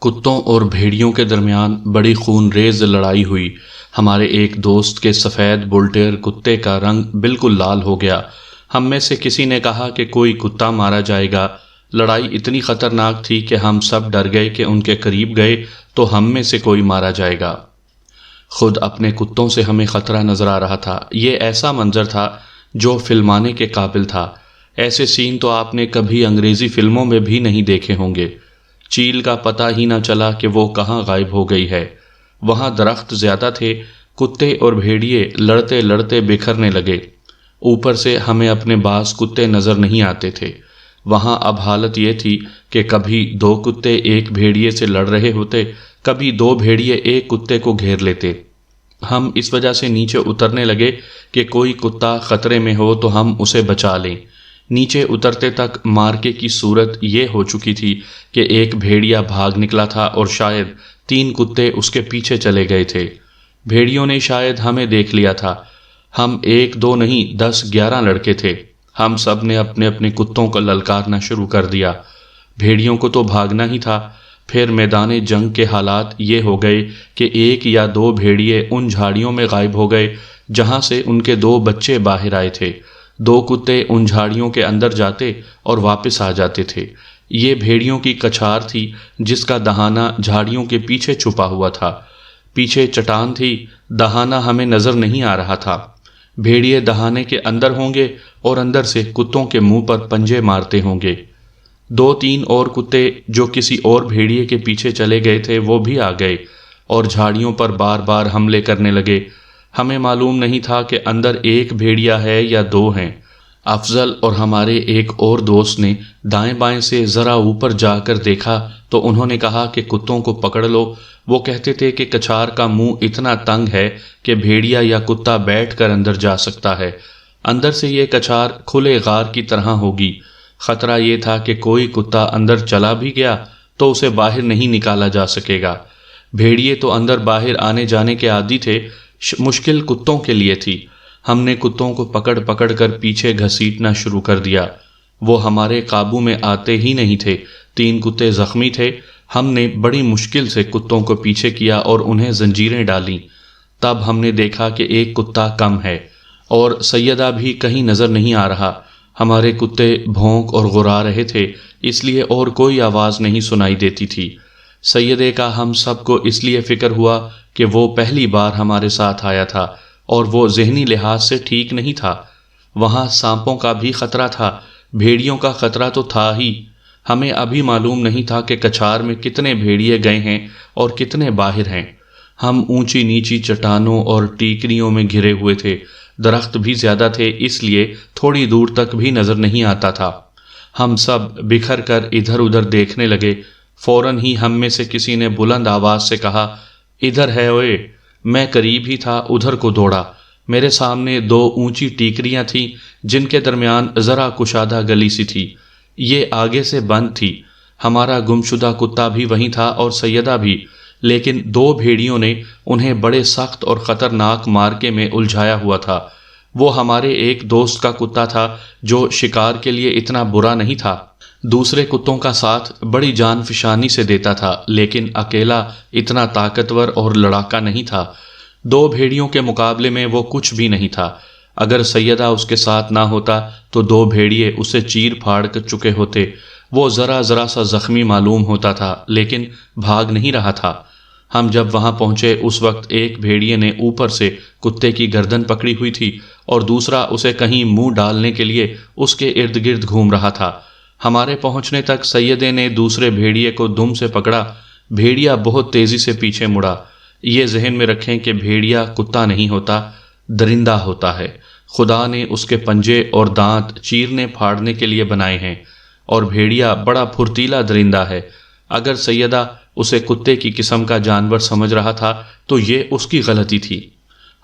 کتوں اور بھیڑیوں کے درمیان بڑی خون ریز لڑائی ہوئی۔ ہمارے ایک دوست کے سفید بلٹیر کتے کا رنگ بالکل لال ہو گیا۔ ہم میں سے کسی نے کہا کہ کوئی کتا مارا جائے گا۔ لڑائی اتنی خطرناک تھی کہ ہم سب ڈر گئے کہ ان کے قریب گئے تو ہم میں سے کوئی مارا جائے گا۔ خود اپنے کتوں سے ہمیں خطرہ نظر آ رہا تھا۔ یہ ایسا منظر تھا جو فلمانے کے قابل تھا۔ ایسے سین تو آپ نے کبھی انگریزی فلموں میں بھی نہیں دیکھے ہوں گے۔ چیل کا پتہ ہی نہ چلا کہ وہ کہاں غائب ہو گئی ہے۔ وہاں درخت زیادہ تھے، کتے اور بھیڑیے لڑتے لڑتے بکھرنے لگے۔ اوپر سے ہمیں اپنے بعض کتے نظر نہیں آتے تھے۔ وہاں اب حالت یہ تھی کہ کبھی 2 کتے ایک بھیڑیے سے لڑ رہے ہوتے، کبھی 2 بھیڑیے ایک کتے کو گھیر لیتے۔ ہم اس وجہ سے نیچے اترنے لگے کہ کوئی کتا خطرے میں ہو تو ہم اسے بچا لیں۔ نیچے اترتے تک مارکے کی صورت یہ ہو چکی تھی کہ ایک بھیڑیا بھاگ نکلا تھا اور شاید 3 کتے اس کے پیچھے چلے گئے تھے۔ بھیڑیوں نے شاید ہمیں دیکھ لیا تھا۔ ہم 1 2 نہیں 10 11 لڑکے تھے۔ ہم سب نے اپنے اپنے کتوں کو للکارنا شروع کر دیا۔ بھیڑیوں کو تو بھاگنا ہی تھا۔ پھر میدان جنگ کے حالات یہ ہو گئے کہ 1 یا 2 بھیڑیے ان جھاڑیوں میں غائب ہو گئے جہاں سے ان کے 2 بچے باہر آئے تھے۔ 2 کتے ان جھاڑیوں کے اندر جاتے اور واپس آ جاتے تھے۔ یہ بھیڑیوں کی کچھار تھی جس کا دہانہ جھاڑیوں کے پیچھے چھپا ہوا تھا۔ پیچھے چٹان تھی، دہانہ ہمیں نظر نہیں آ رہا تھا۔ بھیڑیے دہانے کے اندر ہوں گے اور اندر سے کتوں کے منہ پر پنجے مارتے ہوں گے۔ 2 3 اور کتے جو کسی اور بھیڑیے کے پیچھے چلے گئے تھے وہ بھی آ گئے اور جھاڑیوں پر بار بار حملے کرنے لگے۔ ہمیں معلوم نہیں تھا کہ اندر 1 بھیڑیا ہے یا 2 ہیں۔ افضل اور ہمارے ایک اور دوست نے دائیں بائیں سے ذرا اوپر جا کر دیکھا تو انہوں نے کہا کہ کتوں کو پکڑ لو۔ وہ کہتے تھے کہ کچھار کا منہ اتنا تنگ ہے کہ بھیڑیا یا کتا بیٹھ کر اندر جا سکتا ہے۔ اندر سے یہ کچھار کھلے غار کی طرح ہوگی۔ خطرہ یہ تھا کہ کوئی کتا اندر چلا بھی گیا تو اسے باہر نہیں نکالا جا سکے گا۔ بھیڑیے تو اندر باہر آنے جانے کے عادی تھے، مشکل کتوں کے لیے تھی۔ ہم نے کتوں کو پکڑ پکڑ کر پیچھے گھسیٹنا شروع کر دیا۔ وہ ہمارے قابو میں آتے ہی نہیں تھے۔ 3 کتے زخمی تھے۔ ہم نے بڑی مشکل سے کتوں کو پیچھے کیا اور انہیں زنجیریں ڈالیں۔ تب ہم نے دیکھا کہ ایک کتا کم ہے اور سیدہ بھی کہیں نظر نہیں آ رہا۔ ہمارے کتے بھونک اور غرا رہے تھے، اس لیے اور کوئی آواز نہیں سنائی دیتی تھی۔ سیدے کا ہم سب کو اس لیے فکر ہوا کہ وہ پہلی بار ہمارے ساتھ آیا تھا اور وہ ذہنی لحاظ سے ٹھیک نہیں تھا۔ وہاں سانپوں کا بھی خطرہ تھا، بھیڑیوں کا خطرہ تو تھا ہی۔ ہمیں ابھی معلوم نہیں تھا کہ کچھار میں کتنے بھیڑیے گئے ہیں اور کتنے باہر ہیں۔ ہم اونچی نیچی چٹانوں اور ٹیکریوں میں گھرے ہوئے تھے۔ درخت بھی زیادہ تھے، اس لیے تھوڑی دور تک بھی نظر نہیں آتا تھا۔ ہم سب بکھر کر ادھر ادھر دیکھنے لگے۔ فوراً ہی ہم میں سے کسی نے بلند آواز سے کہا، ادھر ہے اوئے۔ میں قریب ہی تھا، ادھر کو دوڑا۔ میرے سامنے 2 اونچی ٹیکریاں تھیں جن کے درمیان ذرا کشادہ گلی سی تھی۔ یہ آگے سے بند تھی۔ ہمارا گمشدہ کتا بھی وہیں تھا اور سیدہ بھی، لیکن 2 بھیڑیوں نے انہیں بڑے سخت اور خطرناک مارکے میں الجھایا ہوا تھا۔ وہ ہمارے ایک دوست کا کتا تھا جو شکار کے لیے اتنا برا نہیں تھا، دوسرے کتوں کا ساتھ بڑی جان فشانی سے دیتا تھا، لیکن اکیلا اتنا طاقتور اور لڑاکا نہیں تھا۔ 2 بھیڑیوں کے مقابلے میں وہ کچھ بھی نہیں تھا۔ اگر سیدہ اس کے ساتھ نہ ہوتا تو 2 بھیڑیے اسے چیر پھاڑ کر چکے ہوتے۔ وہ ذرا سا زخمی معلوم ہوتا تھا لیکن بھاگ نہیں رہا تھا۔ ہم جب وہاں پہنچے اس وقت ایک بھیڑیے نے اوپر سے کتے کی گردن پکڑی ہوئی تھی اور دوسرا اسے کہیں منہ ڈالنے کے لیے اس کے ارد گرد گھوم رہا تھا۔ ہمارے پہنچنے تک سیدے نے دوسرے بھیڑیے کو دم سے پکڑا۔ بھیڑیا بہت تیزی سے پیچھے مڑا۔ یہ ذہن میں رکھیں کہ بھیڑیا کتا نہیں ہوتا، درندہ ہوتا ہے۔ خدا نے اس کے پنجے اور دانت چیرنے پھاڑنے کے لیے بنائے ہیں، اور بھیڑیا بڑا پھرتیلا درندہ ہے۔ اگر سیدہ اسے کتے کی قسم کا جانور سمجھ رہا تھا تو یہ اس کی غلطی تھی۔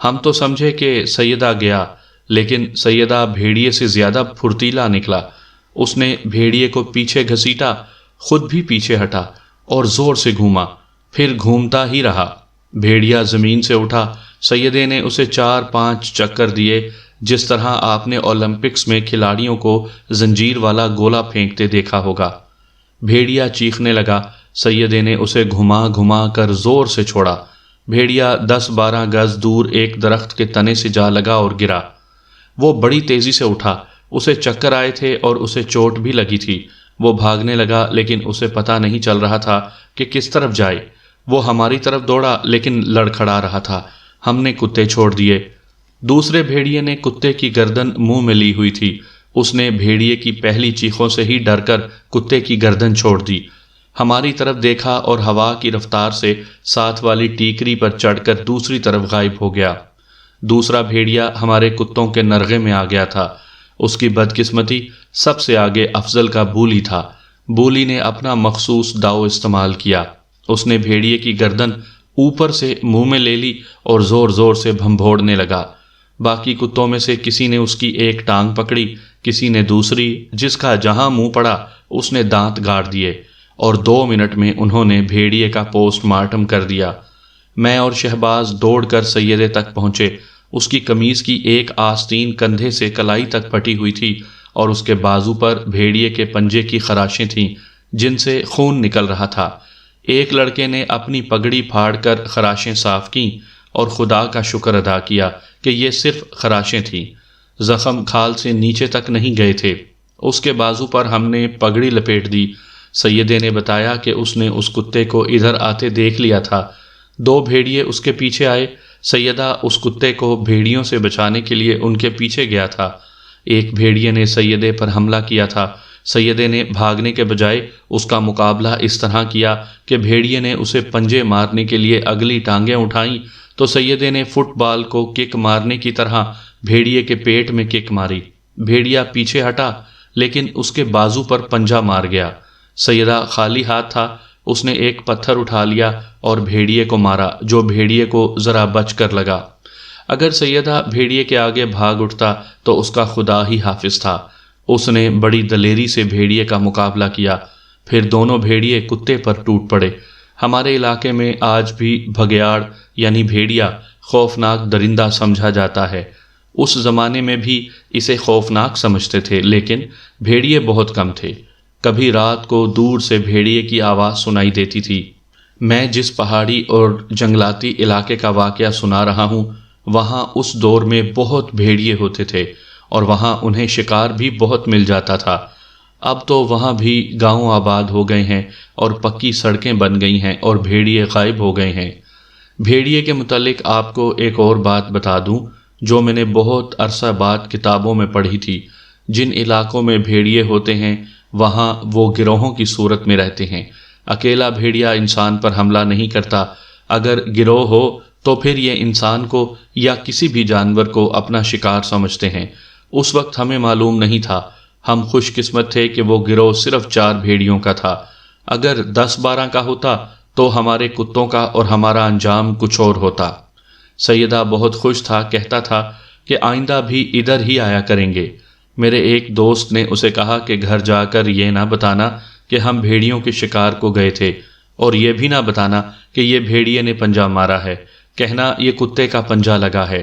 ہم تو سمجھے کہ سیدہ گیا، لیکن سیدہ بھیڑیے سے زیادہ پھرتیلا نکلا۔ اس نے بھیڑیے کو پیچھے گھسیٹا، خود بھی پیچھے ہٹا اور زور سے گھوما، پھر گھومتا ہی رہا۔ بھیڑیا زمین سے اٹھا۔ سیدے نے اسے 4 5 چکر دیے، جس طرح آپ نے اولمپکس میں کھلاڑیوں کو زنجیر والا گولا پھینکتے دیکھا ہوگا۔ بھیڑیا چیخنے لگا۔ سیدے نے اسے گھما گھما کر زور سے چھوڑا۔ بھیڑیا 10-12 گز دور ایک درخت کے تنے سے جا لگا اور گرا۔ وہ بڑی تیزی سے اٹھا، اسے چکر آئے تھے اور اسے چوٹ بھی لگی تھی۔ وہ بھاگنے لگا لیکن اسے پتہ نہیں چل رہا تھا کہ کس طرف جائے۔ وہ ہماری طرف دوڑا لیکن لڑکھڑا رہا تھا۔ ہم نے کتے چھوڑ دیے۔ دوسرے بھیڑیے نے کتے کی گردن منہ میں لی ہوئی تھی۔ اس نے بھیڑیے کی پہلی چیخوں سے ہی ڈر کر کتے کی گردن چھوڑ دی۔ ہماری طرف دیکھا اور ہوا کی رفتار سے ساتھ والی ٹیکری پر چڑھ کر دوسری طرف غائب ہو گیا۔ دوسرا بھیڑیا ہمارے کتوں کے نرغے میں آ گیا تھا۔ اس کی بدقسمتی سب سے آگے افضل کا بولی تھا۔ بولی نے اپنا مخصوص داؤ استعمال کیا۔ اس نے بھیڑیے کی گردن اوپر سے منہ میں لے لی اور زور زور سے بھنبھوڑنے لگا۔ باقی کتوں میں سے کسی نے اس کی ایک ٹانگ پکڑی، کسی نے دوسری، جس کا جہاں منہ پڑا اس نے دانت گاڑ دیے، اور 2 منٹ میں انہوں نے بھیڑیے کا پوسٹ مارٹم کر دیا۔ میں اور شہباز دوڑ کر سیدے تک پہنچے۔ اس کی قمیض کی ایک آستین کندھے سے کلائی تک پھٹی ہوئی تھی اور اس کے بازو پر بھیڑیے کے پنجے کی خراشیں تھیں جن سے خون نکل رہا تھا۔ ایک لڑکے نے اپنی پگڑی پھاڑ کر خراشیں صاف کیں اور خدا کا شکر ادا کیا کہ یہ صرف خراشیں تھیں، زخم کھال سے نیچے تک نہیں گئے تھے۔ اس کے بازو پر ہم نے پگڑی لپیٹ دی۔ سیدے نے بتایا کہ اس نے اس کتے کو ادھر آتے دیکھ لیا تھا۔ 2 بھیڑیے اس کے پیچھے آئے۔ سیدہ اس کتے کو بھیڑیوں سے بچانے کے لیے ان کے پیچھے گیا تھا۔ ایک بھیڑیے نے سیدے پر حملہ کیا تھا۔ سیدے نے بھاگنے کے بجائے اس کا مقابلہ اس طرح کیا کہ بھیڑیے نے اسے پنجے مارنے کے لیے اگلی ٹانگیں اٹھائیں تو سیدے نے فٹ بال کو کک مارنے کی طرح بھیڑیے کے پیٹ میں کک ماری۔ بھیڑیا پیچھے ہٹا لیکن اس کے بازو پر پنجہ مار گیا۔ سیدہ خالی ہاتھ تھا۔ اس نے ایک پتھر اٹھا لیا اور بھیڑیے کو مارا، جو بھیڑیے کو ذرا بچ کر لگا۔ اگر سیدہ بھیڑیے کے آگے بھاگ اٹھتا تو اس کا خدا ہی حافظ تھا۔ اس نے بڑی دلیری سے بھیڑیے کا مقابلہ کیا، پھر دونوں بھیڑیے کتے پر ٹوٹ پڑے۔ ہمارے علاقے میں آج بھی بھگیاڑ یعنی بھیڑیا خوفناک درندہ سمجھا جاتا ہے۔ اس زمانے میں بھی اسے خوفناک سمجھتے تھے، لیکن بھیڑیے بہت کم تھے۔ کبھی رات کو دور سے بھیڑیے کی آواز سنائی دیتی تھی۔ میں جس پہاڑی اور جنگلاتی علاقے کا واقعہ سنا رہا ہوں، وہاں اس دور میں بہت بھیڑیے ہوتے تھے اور وہاں انہیں شکار بھی بہت مل جاتا تھا۔ اب تو وہاں بھی گاؤں آباد ہو گئے ہیں اور پکی سڑکیں بن گئی ہیں اور بھیڑیے غائب ہو گئے ہیں۔ بھیڑیے کے متعلق آپ کو ایک اور بات بتا دوں جو میں نے بہت عرصہ بعد کتابوں میں پڑھی تھی۔ جن علاقوں میں بھیڑیے ہوتے ہیں وہاں وہ گروہوں کی صورت میں رہتے ہیں۔ اکیلا بھیڑیا انسان پر حملہ نہیں کرتا۔ اگر گروہ ہو تو پھر یہ انسان کو یا کسی بھی جانور کو اپنا شکار سمجھتے ہیں۔ اس وقت ہمیں معلوم نہیں تھا۔ ہم خوش قسمت تھے کہ وہ گروہ صرف 4 بھیڑیوں کا تھا۔ اگر 10-12 کا ہوتا تو ہمارے کتوں کا اور ہمارا انجام کچھ اور ہوتا۔ سیدہ بہت خوش تھا، کہتا تھا کہ آئندہ بھی ادھر ہی آیا کریں گے۔ میرے ایک دوست نے اسے کہا کہ گھر جا کر یہ نہ بتانا کہ ہم بھیڑیوں کے شکار کو گئے تھے، اور یہ بھی نہ بتانا کہ یہ بھیڑیے نے پنجہ مارا ہے، کہنا یہ کتے کا پنجہ لگا ہے۔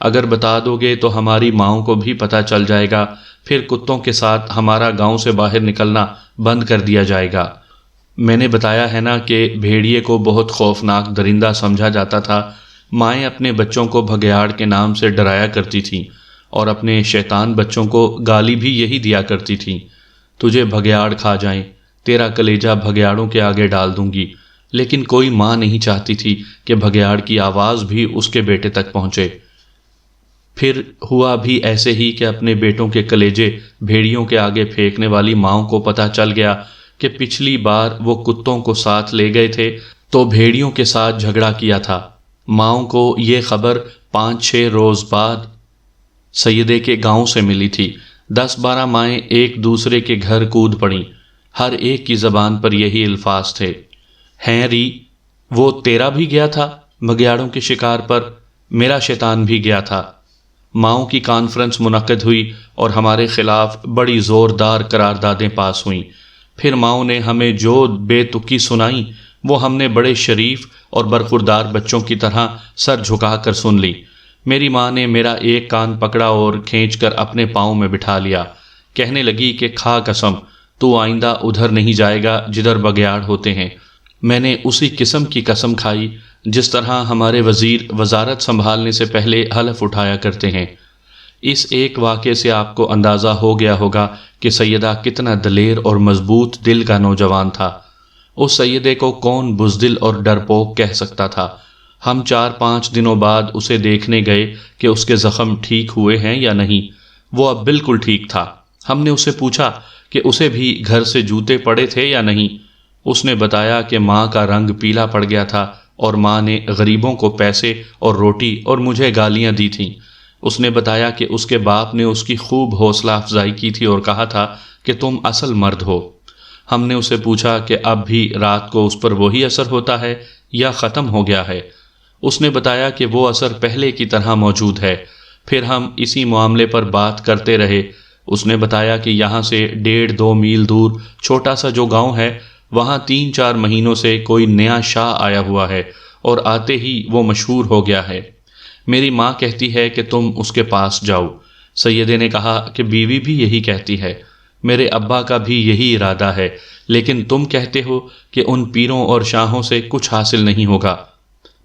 اگر بتا دو گے تو ہماری ماؤں کو بھی پتہ چل جائے گا، پھر کتوں کے ساتھ ہمارا گاؤں سے باہر نکلنا بند کر دیا جائے گا۔ میں نے بتایا ہے نا کہ بھیڑیے کو بہت خوفناک درندہ سمجھا جاتا تھا۔ مائیں اپنے بچوں کو بھگیاڑ کے نام سے ڈرایا کرتی تھیں اور اپنے شیطان بچوں کو گالی بھی یہی دیا کرتی تھیں، تجھے بھگیاڑ کھا جائیں، تیرا کلیجہ بھگیاڑوں کے آگے ڈال دوں گی۔ لیکن کوئی ماں نہیں چاہتی تھی کہ بھگیاڑ کی آواز بھی اس کے بیٹے تک پہنچے۔ پھر ہوا بھی ایسے ہی کہ اپنے بیٹوں کے کلیجے بھیڑیوں کے آگے پھینکنے والی ماؤں کو پتہ چل گیا کہ پچھلی بار وہ کتوں کو ساتھ لے گئے تھے تو بھیڑیوں کے ساتھ جھگڑا کیا تھا۔ ماؤں کو یہ خبر 5-6 روز بعد سیدے کے گاؤں سے ملی تھی۔ 10-12 مائیں ایک دوسرے کے گھر کود پڑیں۔ ہر ایک کی زبان پر یہی الفاظ تھے، ہیں ری، وہ تیرا بھی گیا تھا بھگیاڑوں کے شکار پر، میرا شیطان بھی گیا تھا۔ ماؤں کی کانفرنس منعقد ہوئی اور ہمارے خلاف بڑی زوردار قراردادیں پاس ہوئیں۔ پھر ماؤں نے ہمیں جو بے تکی سنائیں وہ ہم نے بڑے شریف اور برخوردار بچوں کی طرح سر جھکا کر سن لی۔ میری ماں نے میرا ایک کان پکڑا اور کھینچ کر اپنے پاؤں میں بٹھا لیا۔ کہنے لگی کہ کھا قسم، تو آئندہ ادھر نہیں جائے گا جدھر بگیاڑ ہوتے ہیں۔ میں نے اسی قسم کی قسم کھائی جس طرح ہمارے وزیر وزارت سنبھالنے سے پہلے حلف اٹھایا کرتے ہیں۔ اس ایک واقعے سے آپ کو اندازہ ہو گیا ہوگا کہ سیدہ کتنا دلیر اور مضبوط دل کا نوجوان تھا۔ اس سیدے کو کون بزدل اور ڈرپوک کہہ سکتا تھا؟ ہم 4-5 دنوں بعد اسے دیکھنے گئے کہ اس کے زخم ٹھیک ہوئے ہیں یا نہیں۔ وہ اب بالکل ٹھیک تھا۔ ہم نے اسے پوچھا کہ اسے بھی گھر سے جوتے پڑے تھے یا نہیں۔ اس نے بتایا کہ ماں کا رنگ پیلا پڑ گیا تھا اور ماں نے غریبوں کو پیسے اور روٹی اور مجھے گالیاں دی تھیں۔ اس نے بتایا کہ اس کے باپ نے اس کی خوب حوصلہ افزائی کی تھی اور کہا تھا کہ تم اصل مرد ہو۔ ہم نے اسے پوچھا کہ اب بھی رات کو اس پر وہی اثر ہوتا ہے یا ختم ہو گیا ہے؟ اس نے بتایا کہ وہ اثر پہلے کی طرح موجود ہے۔ پھر ہم اسی معاملے پر بات کرتے رہے۔ اس نے بتایا کہ یہاں سے 1.5-2 میل دور چھوٹا سا جو گاؤں ہے، وہاں 3-4 مہینوں سے کوئی نیا شاہ آیا ہوا ہے اور آتے ہی وہ مشہور ہو گیا ہے۔ میری ماں کہتی ہے کہ تم اس کے پاس جاؤ۔ سیدے نے کہا کہ بیوی بھی یہی کہتی ہے، میرے ابا کا بھی یہی ارادہ ہے، لیکن تم کہتے ہو کہ ان پیروں اور شاہوں سے کچھ حاصل نہیں ہوگا۔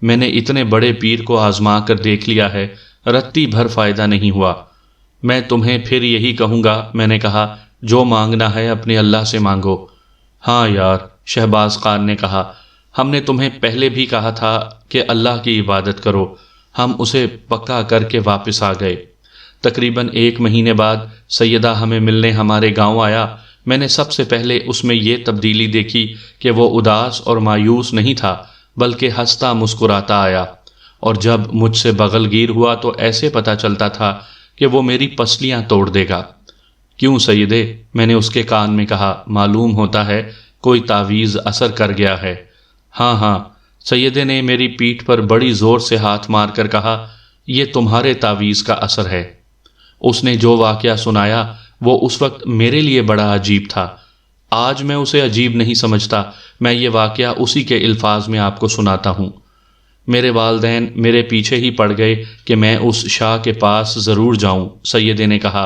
میں نے اتنے بڑے پیر کو آزما کر دیکھ لیا ہے، رتی بھر فائدہ نہیں ہوا۔ میں تمہیں پھر یہی کہوں گا، میں نے کہا، جو مانگنا ہے اپنے اللہ سے مانگو۔ ہاں یار، شہباز خان نے کہا، ہم نے تمہیں پہلے بھی کہا تھا کہ اللہ کی عبادت کرو۔ ہم اسے پکا کر کے واپس آ گئے۔ تقریباً 1 مہینے بعد سیدہ ہمیں ملنے ہمارے گاؤں آیا۔ میں نے سب سے پہلے اس میں یہ تبدیلی دیکھی کہ وہ اداس اور مایوس نہیں تھا، بلکہ ہنستا مسکراتا آیا، اور جب مجھ سے بغل گیر ہوا تو ایسے پتہ چلتا تھا کہ وہ میری پسلیاں توڑ دے گا۔ کیوں سیدے؟ میں نے اس کے کان میں کہا، معلوم ہوتا ہے کوئی تعویذ اثر کر گیا ہے۔ ہاں ہاں، سیدے نے میری پیٹھ پر بڑی زور سے ہاتھ مار کر کہا، یہ تمہارے تعویذ کا اثر ہے۔ اس نے جو واقعہ سنایا وہ اس وقت میرے لیے بڑا عجیب تھا۔ آج میں اسے عجیب نہیں سمجھتا۔ میں یہ واقعہ اسی کے الفاظ میں آپ کو سناتا ہوں۔ میرے والدین میرے پیچھے ہی پڑ گئے کہ میں اس شاہ کے پاس ضرور جاؤں، سیدے نے کہا۔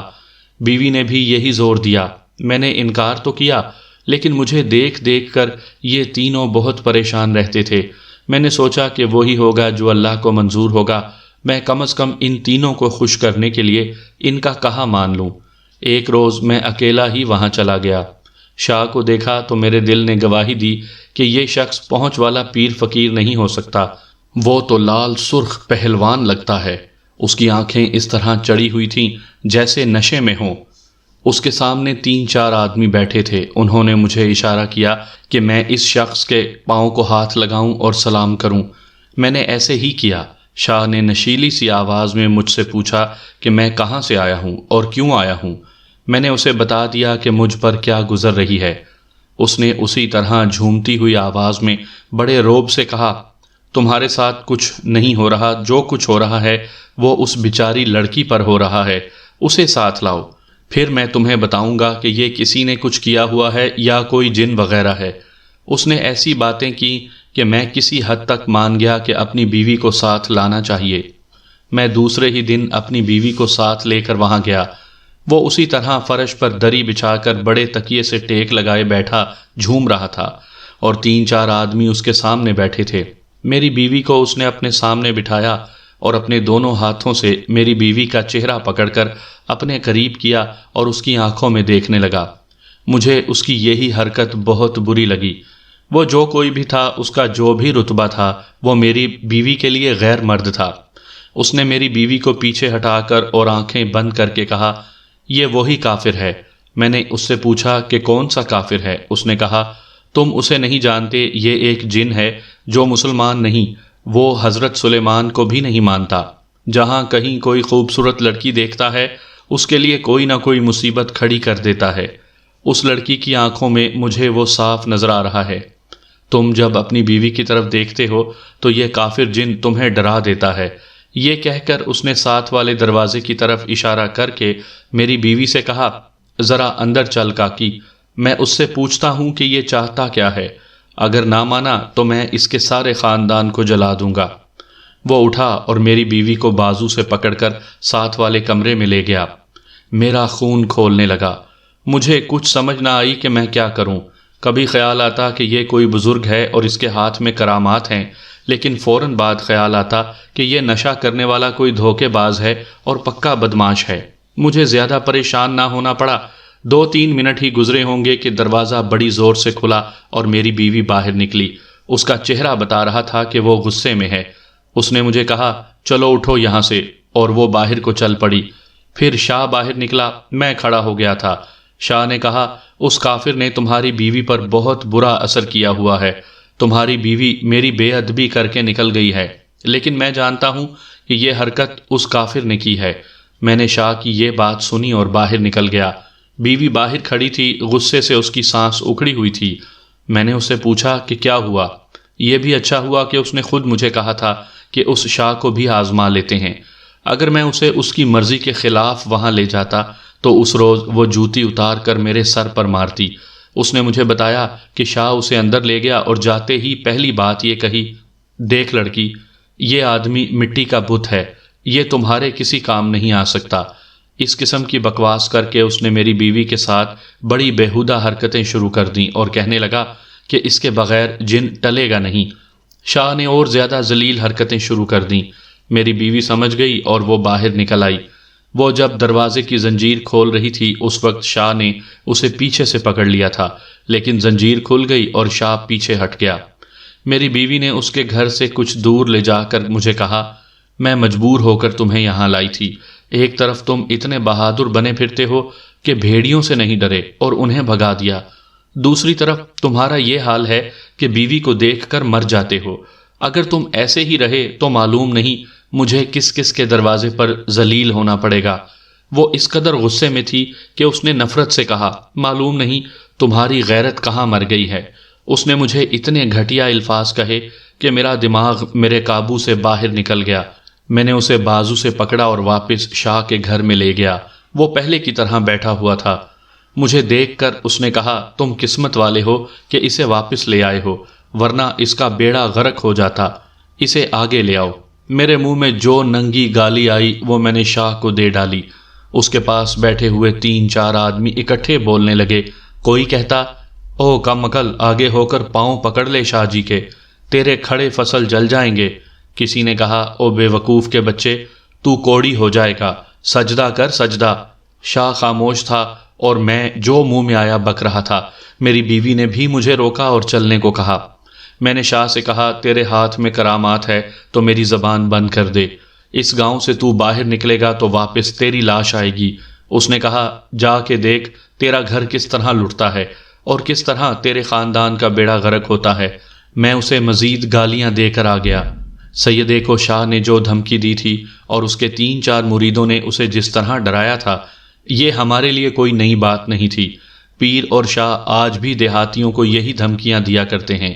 بیوی نے بھی یہی زور دیا۔ میں نے انکار تو کیا، لیکن مجھے دیکھ دیکھ کر یہ تینوں بہت پریشان رہتے تھے۔ میں نے سوچا کہ وہی ہوگا جو اللہ کو منظور ہوگا۔ میں کم از کم ان تینوں کو خوش کرنے کے لیے ان کا کہا مان لوں۔ ایک روز میں اکیلا ہی وہاں چلا گیا۔ شاہ کو دیکھا تو میرے دل نے گواہی دی کہ یہ شخص پہنچ والا پیر فقیر نہیں ہو سکتا۔ وہ تو لال سرخ پہلوان لگتا ہے۔ اس کی آنکھیں اس طرح چڑی ہوئی تھیں جیسے نشے میں ہوں۔ اس کے سامنے 3-4 آدمی بیٹھے تھے۔ انہوں نے مجھے اشارہ کیا کہ میں اس شخص کے پاؤں کو ہاتھ لگاؤں اور سلام کروں۔ میں نے ایسے ہی کیا۔ شاہ نے نشیلی سی آواز میں مجھ سے پوچھا کہ میں کہاں سے آیا ہوں اور کیوں آیا ہوں۔ میں نے اسے بتا دیا کہ مجھ پر کیا گزر رہی ہے۔ اس نے اسی طرح جھومتی ہوئی آواز میں بڑے رعب سے کہا، تمہارے ساتھ کچھ نہیں ہو رہا، جو کچھ ہو رہا ہے وہ اس بیچاری لڑکی پر ہو رہا ہے، اسے ساتھ لاؤ، پھر میں تمہیں بتاؤں گا کہ یہ کسی نے کچھ کیا ہوا ہے یا کوئی جن وغیرہ ہے۔ اس نے ایسی باتیں کی کہ میں کسی حد تک مان گیا کہ اپنی بیوی کو ساتھ لانا چاہیے۔ میں دوسرے ہی دن اپنی بیوی کو ساتھ لے کر وہاں گیا۔ وہ اسی طرح فرش پر دری بچھا کر بڑے تکیے سے ٹیک لگائے بیٹھا جھوم رہا تھا، اور 3-4 آدمی اس کے سامنے بیٹھے تھے۔ میری بیوی کو اس نے اپنے سامنے بٹھایا اور اپنے دونوں ہاتھوں سے میری بیوی کا چہرہ پکڑ کر اپنے قریب کیا اور اس کی آنکھوں میں دیکھنے لگا۔ مجھے اس کی یہی حرکت بہت بری لگی۔ وہ جو کوئی بھی تھا، اس کا جو بھی رتبہ تھا، وہ میری بیوی کے لیے غیر مرد تھا۔ اس نے میری بیوی کو پیچھے ہٹا کر اور آنکھیں بند کر کے کہا، یہ وہی کافر ہے۔ میں نے اس سے پوچھا کہ کون سا کافر ہے؟ اس نے کہا، تم اسے نہیں جانتے، یہ ایک جن ہے جو مسلمان نہیں، وہ حضرت سلیمان کو بھی نہیں مانتا۔ جہاں کہیں کوئی خوبصورت لڑکی دیکھتا ہے، اس کے لیے کوئی نہ کوئی مصیبت کھڑی کر دیتا ہے۔ اس لڑکی کی آنکھوں میں مجھے وہ صاف نظر آ رہا ہے۔ تم جب اپنی بیوی کی طرف دیکھتے ہو تو یہ کافر جن تمہیں ڈرا دیتا ہے۔ یہ کہہ کر اس نے ساتھ والے دروازے کی طرف اشارہ کر کے میری بیوی سے کہا، ذرا اندر چل کاکی، میں اس سے پوچھتا ہوں کہ یہ چاہتا کیا ہے۔ اگر نہ مانا تو میں اس کے سارے خاندان کو جلا دوں گا۔ وہ اٹھا اور میری بیوی کو بازو سے پکڑ کر ساتھ والے کمرے میں لے گیا۔ میرا خون کھولنے لگا۔ مجھے کچھ سمجھ نہ آئی کہ میں کیا کروں۔ کبھی خیال آتا کہ یہ کوئی بزرگ ہے اور اس کے ہاتھ میں کرامات ہیں، لیکن فوراً بعد خیال آتا کہ یہ نشہ کرنے والا کوئی دھوکے باز ہے اور پکا بدماش ہے۔ مجھے زیادہ پریشان نہ ہونا پڑا۔ 2-3 منٹ ہی گزرے ہوں گے کہ دروازہ بڑی زور سے کھلا اور میری بیوی باہر نکلی۔ اس کا چہرہ بتا رہا تھا کہ وہ غصے میں ہے۔ اس نے مجھے کہا، چلو اٹھو یہاں سے، اور وہ باہر کو چل پڑی۔ پھر شاہ باہر نکلا، میں کھڑا ہو گیا تھا۔ شاہ نے کہا، اس کافر نے تمہاری بیوی پر بہت برا اثر کیا ہوا ہے۔ تمہاری بیوی میری بے ادبی کر کے نکل گئی ہے، لیکن میں جانتا ہوں کہ یہ حرکت اس کافر نے کی ہے۔ میں نے شاہ کی یہ بات سنی اور باہر نکل گیا۔ بیوی باہر کھڑی تھی، غصے سے اس کی سانس اکھڑی ہوئی تھی۔ میں نے اس سے پوچھا کہ کیا ہوا؟ یہ بھی اچھا ہوا کہ اس نے خود مجھے کہا تھا کہ اس شاہ کو بھی آزما لیتے ہیں۔ اگر میں اسے اس کی مرضی کے خلاف وہاں لے جاتا تو اس روز وہ جوتی اتار کر میرے سر پر مارتی۔ اس نے مجھے بتایا کہ شاہ اسے اندر لے گیا اور جاتے ہی پہلی بات یہ کہی، دیکھ لڑکی، یہ آدمی مٹی کا بت ہے، یہ تمہارے کسی کام نہیں آ سکتا۔ اس قسم کی بکواس کر کے اس نے میری بیوی کے ساتھ بڑی بیہودہ حرکتیں شروع کر دیں اور کہنے لگا کہ اس کے بغیر جن ٹلے گا نہیں۔ شاہ نے اور زیادہ ذلیل حرکتیں شروع کر دیں۔ میری بیوی سمجھ گئی اور وہ باہر نکل آئی۔ وہ جب دروازے کی زنجیر کھول رہی تھی اس وقت شاہ نے اسے پیچھے سے پکڑ لیا تھا، لیکن زنجیر کھل گئی اور شاہ پیچھے ہٹ گیا۔ میری بیوی نے اس کے گھر سے کچھ دور لے جا کر مجھے کہا، میں مجبور ہو کر تمہیں یہاں لائی تھی۔ ایک طرف تم اتنے بہادر بنے پھرتے ہو کہ بھیڑیوں سے نہیں ڈرے اور انہیں بھگا دیا، دوسری طرف تمہارا یہ حال ہے کہ بیوی کو دیکھ کر مر جاتے ہو۔ اگر تم ایسے ہی رہے تو معلوم نہیں مجھے کس کس کے دروازے پر ذلیل ہونا پڑے گا۔ وہ اس قدر غصے میں تھی کہ اس نے نفرت سے کہا، معلوم نہیں تمہاری غیرت کہاں مر گئی ہے۔ اس نے مجھے اتنے گھٹیا الفاظ کہے کہ میرا دماغ میرے قابو سے باہر نکل گیا۔ میں نے اسے بازو سے پکڑا اور واپس شاہ کے گھر میں لے گیا۔ وہ پہلے کی طرح بیٹھا ہوا تھا۔ مجھے دیکھ کر اس نے کہا، تم قسمت والے ہو کہ اسے واپس لے آئے ہو، ورنہ اس کا بیڑا غرق ہو جاتا۔ اسے آگے لے آؤ۔ میرے منہ میں جو ننگی گالی آئی وہ میں نے شاہ کو دے ڈالی۔ اس کے پاس بیٹھے ہوئے 3-4 آدمی اکٹھے بولنے لگے۔ کوئی کہتا، او کم عقل، آگے ہو کر پاؤں پکڑ لے شاہ جی کے، تیرے کھڑے فصل جل جائیں گے۔ کسی نے کہا، او بے وقوف کے بچے، تو کوڑی ہو جائے گا، سجدہ کر سجدہ۔ شاہ خاموش تھا اور میں جو منہ میں آیا بک رہا تھا۔ میری بیوی نے بھی مجھے روکا اور چلنے کو کہا۔ میں نے شاہ سے کہا، تیرے ہاتھ میں کرامات ہے تو میری زبان بند کر دے۔ اس گاؤں سے تو باہر نکلے گا تو واپس تیری لاش آئے گی۔ اس نے کہا، جا کے دیکھ تیرا گھر کس طرح لٹتا ہے اور کس طرح تیرے خاندان کا بیڑا غرق ہوتا ہے۔ میں اسے مزید گالیاں دے کر آ گیا۔ سیدے کو شاہ نے جو دھمکی دی تھی اور اس کے 3-4 مریدوں نے اسے جس طرح ڈرایا تھا، یہ ہمارے لیے کوئی نئی بات نہیں تھی۔ پیر اور شاہ آج بھی دیہاتیوں کو یہی دھمکیاں دیا کرتے ہیں۔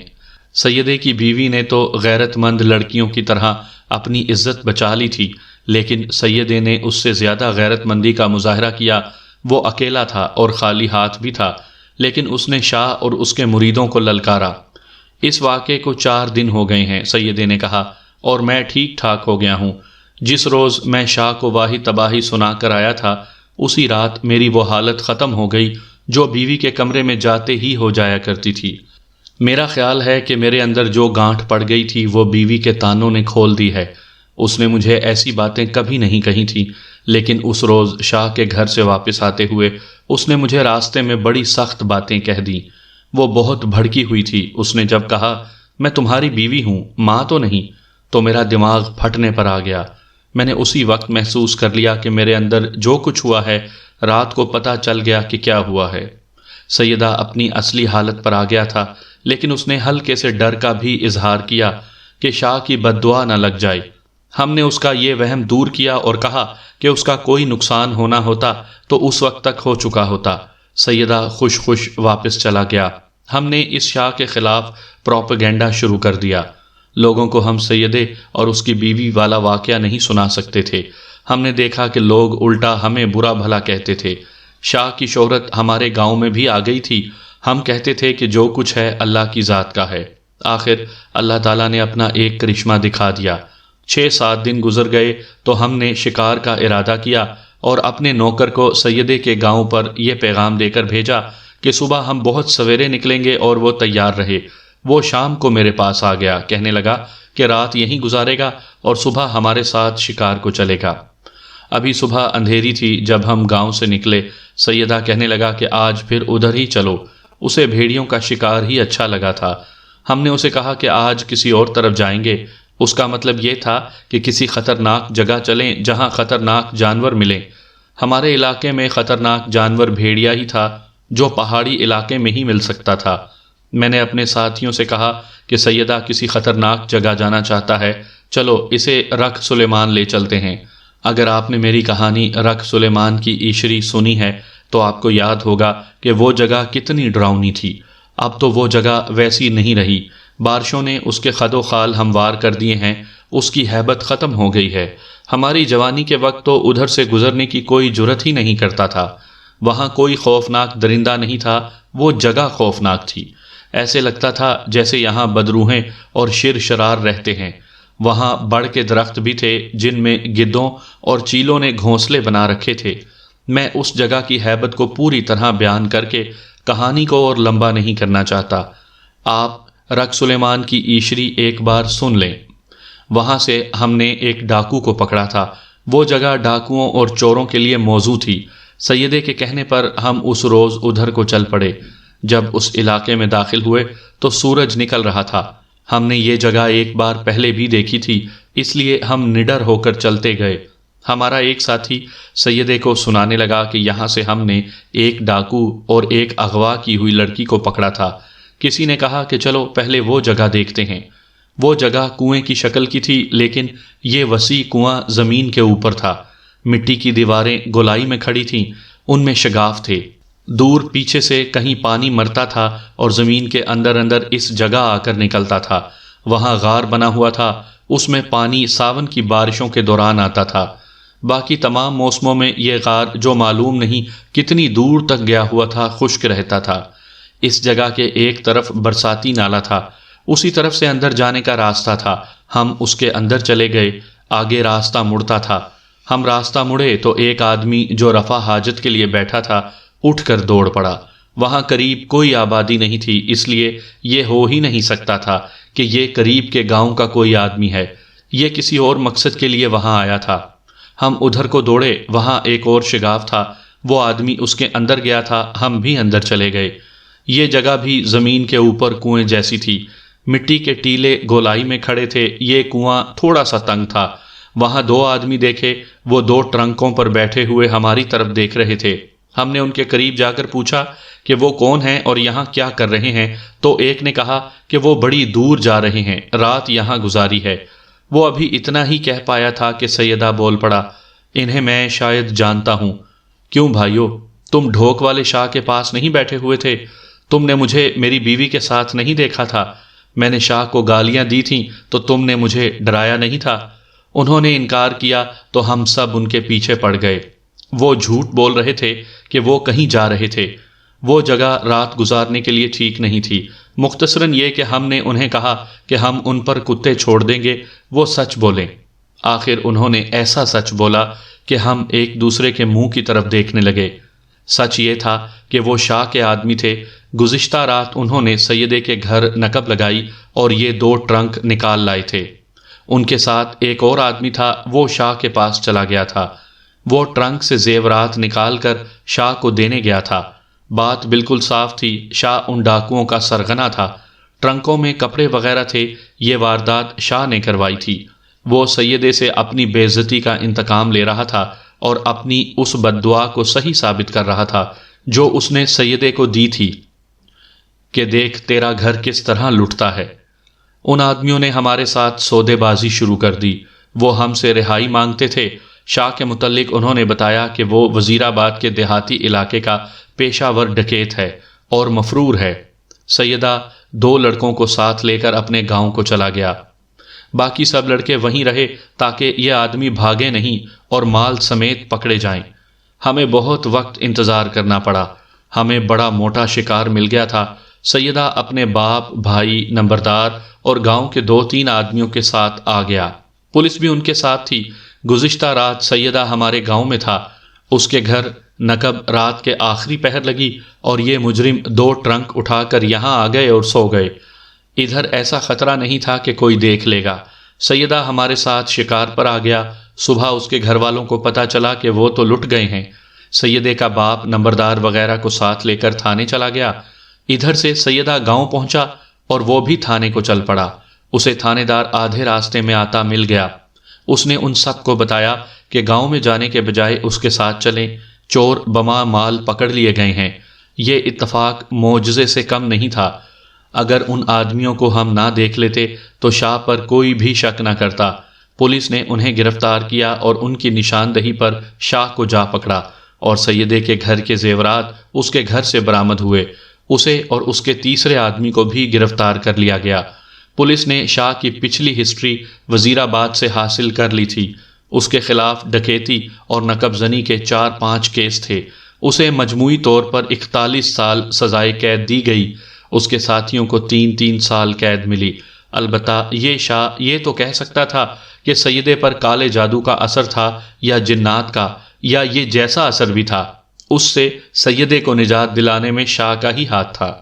سیدے کی بیوی نے تو غیرت مند لڑکیوں کی طرح اپنی عزت بچا لی تھی، لیکن سیدے نے اس سے زیادہ غیرت مندی کا مظاہرہ کیا۔ وہ اکیلا تھا اور خالی ہاتھ بھی تھا، لیکن اس نے شاہ اور اس کے مریدوں کو للکارا۔ اس واقعے کو 4 دن ہو گئے ہیں، سیدے نے کہا، اور میں ٹھیک ٹھاک ہو گیا ہوں۔ جس روز میں شاہ کو واہی تباہی سنا کر آیا تھا، اسی رات میری وہ حالت ختم ہو گئی جو بیوی کے کمرے میں جاتے ہی ہو جایا کرتی تھی۔ میرا خیال ہے کہ میرے اندر جو گانٹھ پڑ گئی تھی وہ بیوی کے تانوں نے کھول دی ہے۔ اس نے مجھے ایسی باتیں کبھی نہیں کہی تھیں، لیکن اس روز شاہ کے گھر سے واپس آتے ہوئے اس نے مجھے راستے میں بڑی سخت باتیں کہہ دیں۔ وہ بہت بھڑکی ہوئی تھی۔ اس نے جب کہا، میں تمہاری بیوی ہوں، ماں تو نہیں، تو میرا دماغ پھٹنے پر آ گیا۔ میں نے اسی وقت محسوس کر لیا کہ میرے اندر جو کچھ ہوا ہے رات کو پتہ چل گیا کہ کیا ہوا ہے۔ سیدہ اپنی اصلی حالت پر آ گیا تھا، لیکن اس نے ہلکے سے ڈر کا بھی اظہار کیا کہ شاہ کی بد دعا نہ لگ جائے۔ ہم نے اس کا یہ وہم دور کیا اور کہا کہ اس کا کوئی نقصان ہونا ہوتا تو اس وقت تک ہو چکا ہوتا۔ سیدہ خوش خوش واپس چلا گیا۔ ہم نے اس شاہ کے خلاف پروپیگنڈا شروع کر دیا۔ لوگوں کو ہم سیدے اور اس کی بیوی والا واقعہ نہیں سنا سکتے تھے۔ ہم نے دیکھا کہ لوگ الٹا ہمیں برا بھلا کہتے تھے۔ شاہ کی شہرت ہمارے گاؤں میں بھی آ گئی تھی۔ ہم کہتے تھے کہ جو کچھ ہے اللہ کی ذات کا ہے۔ آخر اللہ تعالیٰ نے اپنا ایک کرشمہ دکھا دیا۔ 6-7 دن گزر گئے تو ہم نے شکار کا ارادہ کیا اور اپنے نوکر کو سیدے کے گاؤں پر یہ پیغام دے کر بھیجا کہ صبح ہم بہت سویرے نکلیں گے اور وہ تیار رہے۔ وہ شام کو میرے پاس آ گیا، کہنے لگا کہ رات یہیں گزارے گا اور صبح ہمارے ساتھ شکار کو چلے گا۔ ابھی صبح اندھیری تھی جب ہم گاؤں سے نکلے۔ سیدہ کہنے لگا کہ آج پھر ادھر ہی چلو، اسے بھیڑیوں کا شکار ہی اچھا لگا تھا۔ ہم نے اسے کہا کہ آج کسی اور طرف جائیں گے۔ اس کا مطلب یہ تھا کہ کسی خطرناک جگہ چلیں جہاں خطرناک جانور ملیں۔ ہمارے علاقے میں خطرناک جانور بھیڑیا ہی تھا جو پہاڑی علاقے میں ہی مل سکتا تھا۔ میں نے اپنے ساتھیوں سے کہا کہ سیدہ کسی خطرناک جگہ جانا چاہتا ہے، چلو اسے رکھ سلیمان لے چلتے ہیں۔ اگر آپ نے میری کہانی رکھ سلیمان کی عشری سنی ہے تو آپ کو یاد ہوگا کہ وہ جگہ کتنی ڈراؤنی تھی۔ اب تو وہ جگہ ویسی نہیں رہی، بارشوں نے اس کے خد و خال ہموار کر دیے ہیں، اس کی ہیبت ختم ہو گئی ہے۔ ہماری جوانی کے وقت تو ادھر سے گزرنے کی کوئی جرت ہی نہیں کرتا تھا۔ وہاں کوئی خوفناک درندہ نہیں تھا، وہ جگہ خوفناک تھی۔ ایسے لگتا تھا جیسے یہاں بدروحیں اور شر شرار رہتے ہیں۔ وہاں بڑ کے درخت بھی تھے جن میں گدوں اور چیلوں نے گھونسلے بنا رکھے تھے۔ میں اس جگہ کی ہیبت کو پوری طرح بیان کر کے کہانی کو اور لمبا نہیں کرنا چاہتا۔ آپ رکھ سلیمان کی عشری ایک بار سن لیں۔ وہاں سے ہم نے ایک ڈاکو کو پکڑا تھا۔ وہ جگہ ڈاکوؤں اور چوروں کے لیے موزوں تھی۔ سیدے کے کہنے پر ہم اس روز ادھر کو چل پڑے۔ جب اس علاقے میں داخل ہوئے تو سورج نکل رہا تھا۔ ہم نے یہ جگہ ایک بار پہلے بھی دیکھی تھی، اس لیے ہم نڈر ہو کر چلتے گئے۔ ہمارا ایک ساتھی سیدے کو سنانے لگا کہ یہاں سے ہم نے ایک ڈاکو اور ایک اغوا کی ہوئی لڑکی کو پکڑا تھا۔ کسی نے کہا کہ چلو پہلے وہ جگہ دیکھتے ہیں۔ وہ جگہ کنویں کی شکل کی تھی، لیکن یہ وسیع کنواں زمین کے اوپر تھا۔ مٹی کی دیواریں گولائی میں کھڑی تھیں، ان میں شگاف تھے۔ دور پیچھے سے کہیں پانی مرتا تھا اور زمین کے اندر اندر اس جگہ آ کر نکلتا تھا۔ وہاں غار بنا ہوا تھا، اس میں پانی ساون کی بارشوں کے دوران آتا تھا۔ باقی تمام موسموں میں یہ غار جو معلوم نہیں کتنی دور تک گیا ہوا تھا خشک رہتا تھا۔ اس جگہ کے ایک طرف برساتی نالا تھا، اسی طرف سے اندر جانے کا راستہ تھا۔ ہم اس کے اندر چلے گئے، آگے راستہ مڑتا تھا۔ ہم راستہ مڑے تو ایک آدمی جو رفع حاجت کے لیے بیٹھا تھا اٹھ کر دوڑ پڑا۔ وہاں قریب کوئی آبادی نہیں تھی، اس لیے یہ ہو ہی نہیں سکتا تھا کہ یہ قریب کے گاؤں کا کوئی آدمی ہے۔ یہ کسی اور مقصد کے لیے وہاں آیا تھا۔ ہم ادھر کو دوڑے، وہاں ایک اور شگاف تھا، وہ آدمی اس کے اندر گیا تھا، ہم بھی اندر چلے گئے۔ یہ جگہ بھی زمین کے اوپر کنویں جیسی تھی، مٹی کے ٹیلے گولائی میں کھڑے تھے۔ یہ کنواں تھوڑا سا تنگ تھا۔ وہاں دو آدمی دیکھے، وہ دو ٹرنکوں پر بیٹھے ہوئے ہماری طرف دیکھ رہے تھے۔ ہم نے ان کے قریب جا کر پوچھا کہ وہ کون ہیں اور یہاں کیا کر رہے ہیں، تو ایک نے کہا کہ وہ بڑی دور جا رہے ہیں، رات یہاں گزاری ہے۔ وہ ابھی اتنا ہی کہہ پایا تھا کہ سیدہ بول پڑا، انہیں میں شاید جانتا ہوں۔ کیوں بھائیو، تم ڈھوک والے شاہ کے پاس نہیں بیٹھے ہوئے تھے؟ تم نے مجھے میری بیوی کے ساتھ نہیں دیکھا تھا؟ میں نے شاہ کو گالیاں دی تھیں تو تم نے مجھے ڈرایا نہیں تھا؟ انہوں نے انکار کیا تو ہم سب ان کے پیچھے پڑ گئے۔ وہ جھوٹ بول رہے تھے کہ وہ کہیں جا رہے تھے۔ وہ جگہ رات گزارنے کے لیے ٹھیک نہیں تھی۔ مختصراً یہ کہ ہم نے انہیں کہا کہ ہم ان پر کتے چھوڑ دیں گے، وہ سچ بولیں۔ آخر انہوں نے ایسا سچ بولا کہ ہم ایک دوسرے کے منہ کی طرف دیکھنے لگے۔ سچ یہ تھا کہ وہ شاہ کے آدمی تھے۔ گزشتہ رات انہوں نے سیدے کے گھر نقب لگائی اور یہ دو ٹرنک نکال لائے تھے۔ ان کے ساتھ ایک اور آدمی تھا، وہ شاہ کے پاس چلا گیا تھا۔ وہ ٹرنک سے زیورات نکال کر شاہ کو دینے گیا تھا۔ بات بالکل صاف تھی، شاہ ان ڈاکوؤں کا سرغنہ تھا۔ ٹرنکوں میں کپڑے وغیرہ تھے، یہ واردات شاہ نے کروائی تھی۔ وہ سیدے سے اپنی بے عزتی کا انتقام لے رہا تھا اور اپنی اس بد دعا کو صحیح ثابت کر رہا تھا جو اس نے سیدے کو دی تھی کہ دیکھ تیرا گھر کس طرح لٹتا ہے۔ ان آدمیوں نے ہمارے ساتھ سودے بازی شروع کر دی۔ وہ ہم سے رہائی مانگتے تھے۔ شاہ کے متعلق انہوں نے بتایا کہ وہ وزیر آباد کے دیہاتی علاقے کا پیشہ ور ڈکیت ہے اور مفرور ہے۔ سیدہ دو لڑکوں کو ساتھ لے کر اپنے گاؤں کو چلا گیا۔ باقی سب لڑکے وہیں رہے تاکہ یہ آدمی بھاگے نہیں اور مال سمیت پکڑے جائیں۔ ہمیں بہت وقت انتظار کرنا پڑا۔ ہمیں بڑا موٹا شکار مل گیا تھا۔ سیدہ اپنے باپ، بھائی، نمبردار اور گاؤں کے 2-3 آدمیوں کے ساتھ آ گیا۔ پولیس بھی ان کے ساتھ تھی۔ گزشتہ رات سیدہ ہمارے گاؤں میں تھا۔ اس کے گھر نقب رات کے آخری پہر لگی اور یہ مجرم 2 ٹرنک اٹھا کر یہاں آ گئے اور سو گئے۔ ادھر ایسا خطرہ نہیں تھا کہ کوئی دیکھ لے گا۔ سیدہ ہمارے ساتھ شکار پر آ گیا۔ صبح اس کے گھر والوں کو پتہ چلا کہ وہ تو لٹ گئے ہیں۔ سیدے کا باپ نمبردار وغیرہ کو ساتھ لے کر تھانے چلا گیا۔ ادھر سے سیدہ گاؤں پہنچا اور وہ بھی تھانے کو چل پڑا۔ اسے تھانے دار آدھے راستے میں آتا مل گیا۔ اس نے ان سب کو بتایا کہ گاؤں میں جانے کے بجائے اس کے ساتھ چلیں، چور بما مال پکڑ لیے گئے ہیں۔ یہ اتفاق معجزے سے کم نہیں تھا۔ اگر ان آدمیوں کو ہم نہ دیکھ لیتے تو شاہ پر کوئی بھی شک نہ کرتا۔ پولیس نے انہیں گرفتار کیا اور ان کی نشاندہی پر شاہ کو جا پکڑا اور سیدے کے گھر کے زیورات اس کے گھر سے برآمد ہوئے۔ اسے اور اس کے تیسرے آدمی کو بھی گرفتار کر لیا گیا۔ پولیس نے شاہ کی پچھلی ہسٹری وزیر آباد سے حاصل کر لی تھی۔ اس کے خلاف ڈکیتی اور نقب زنی کے 4-5 کیس تھے۔ اسے مجموعی طور پر 41 سال سزائے قید دی گئی۔ اس کے ساتھیوں کو 3-3 سال قید ملی۔ البتہ یہ شاہ یہ تو کہہ سکتا تھا کہ سیدے پر کالے جادو کا اثر تھا یا جنات کا، یا یہ جیسا اثر بھی تھا، اس سے سیدے کو نجات دلانے میں شاہ کا ہی ہاتھ تھا۔